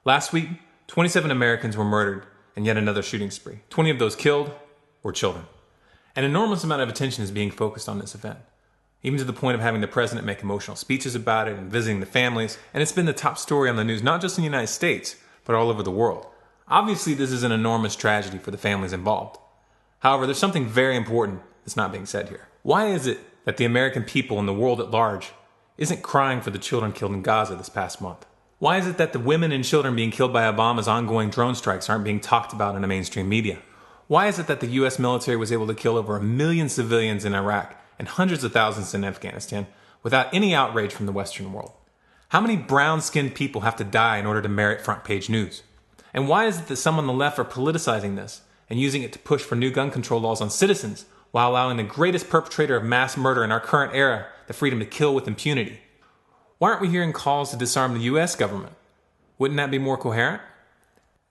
Last week, 27 Americans were murdered in yet another shooting spree. 20 of those killed were children. An enormous amount of attention is being focused on this event, even to the point of having the president make emotional speeches about it and visiting the families, and it's been the top story on the news not just in the United States, but all over the world. Obviously, this is an enormous tragedy for the families involved. However, there's something very important that's not being said here. Why is it that the American people and the world at large isn't crying for the children killed in Gaza this past month? Why is it that the women and children being killed by Obama's ongoing drone strikes aren't being talked about in the mainstream media? Why is it that the US military was able to kill over 1 million civilians in Iraq and hundreds of thousands in Afghanistan without any outrage from the Western world? How many brown-skinned people have to die in order to merit front-page news? And why is it that some on the left are politicizing this and using it to push for new gun control laws on citizens while allowing the greatest perpetrator of mass murder in our current era the freedom to kill with impunity? Why aren't we hearing calls to disarm the US government? Wouldn't that be more coherent?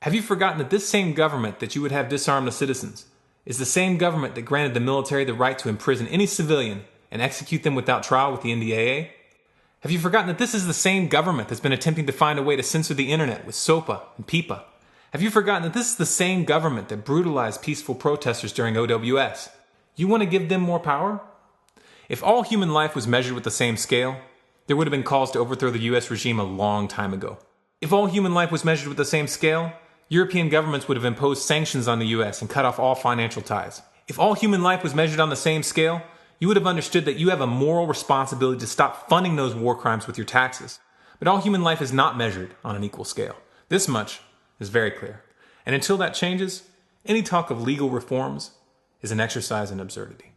Have you forgotten that this same government that you would have disarm the citizens is the same government that granted the military the right to imprison any civilian and execute them without trial with the NDAA? Have you forgotten that this is the same government that's been attempting to find a way to censor the internet with SOPA and PIPA? Have you forgotten that this is the same government that brutalized peaceful protesters during OWS? You want to give them more power? If all human life was measured with the same scale, there would have been calls to overthrow the US regime a long time ago. If all human life was measured with the same scale, European governments would have imposed sanctions on the US and cut off all financial ties. If all human life was measured on the same scale, you would have understood that you have a moral responsibility to stop funding those war crimes with your taxes. But all human life is not measured on an equal scale. This much is very clear. And until that changes, any talk of legal reforms is an exercise in absurdity.